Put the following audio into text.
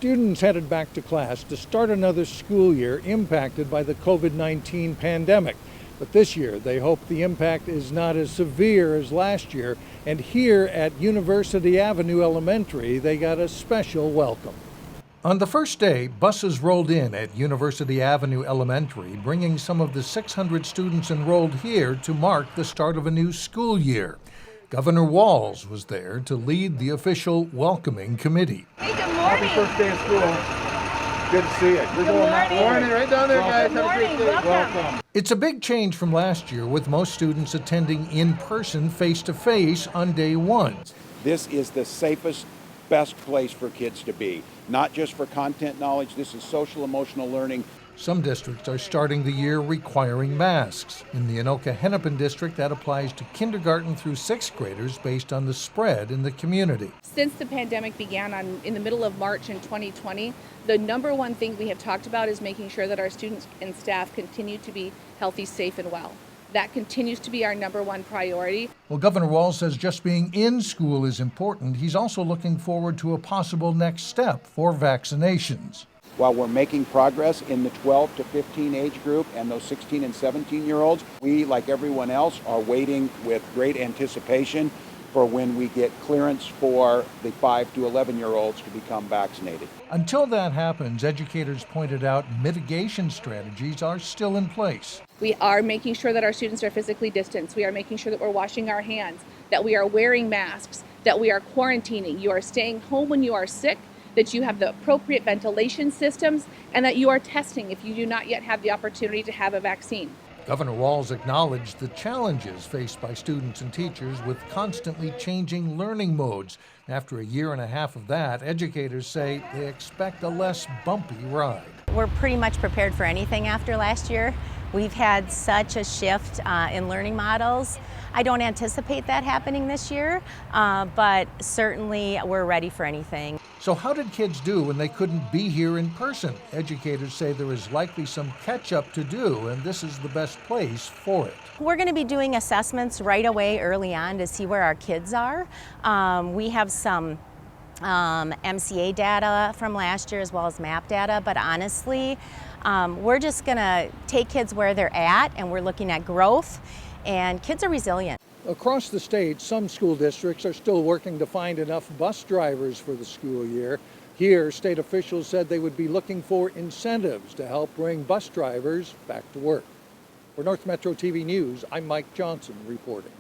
Students headed back to class to start another school year impacted by the COVID-19 pandemic. But this year, they hope the impact is not as severe as last year. And here at University Avenue Elementary, they got a special welcome. On the first day, buses rolled in at University Avenue Elementary, bringing some of the 600 students enrolled here to mark the start of a new school year. Governor Walz was there to lead the official welcoming committee. Hey, good morning. Happy first day of school. Good to see you. Good morning. Right down there, guys. Good morning. Welcome. It's a big change from last year, with most students attending in person, face-to-face on day one. This is the safest, best place for kids to be. Not just for content knowledge, this is social emotional learning. Some districts are starting the year requiring masks. In the Anoka-Hennepin district, that applies to kindergarten through sixth graders based on the spread in the community. Since the pandemic began in the middle of March in 2020, the number one thing we have talked about is making sure that our students and staff continue to be healthy, safe, and well. That continues to be our number one priority. Well, Governor Walz says just being in school is important. He's also looking forward to a possible next step for vaccinations. While we're making progress in the 12 to 15 age group and those 16 and 17-year-olds, we, like everyone else, are waiting with great anticipation for when we get clearance for the 5 to 11-year-olds to become vaccinated. Until that happens, educators pointed out mitigation strategies are still in place. We are making sure that our students are physically distanced. We are making sure that we're washing our hands, that we are wearing masks, that we are quarantining. You are staying home when you are sick, that you have the appropriate ventilation systems, and that you are testing if you do not yet have the opportunity to have a vaccine. Governor Walz acknowledged the challenges faced by students and teachers with constantly changing learning modes. After a year and a half of that, educators say they expect a less bumpy ride. We're pretty much prepared for anything after last year. We've had such a shift in learning models. I don't anticipate that happening this year, but certainly we're ready for anything. So how did kids do when they couldn't be here in person? Educators say there is likely some catch-up to do, and this is the best place for it. We're going to be doing assessments right away early on to see where our kids are. We have some MCA data from last year as well as MAP data, but honestly, we're just going to take kids where they're at, and we're looking at growth, and kids are resilient. Across the state, some school districts are still working to find enough bus drivers for the school year. Here, state officials said they would be looking for incentives to help bring bus drivers back to work. For North Metro TV News, I'm Mike Johnson reporting.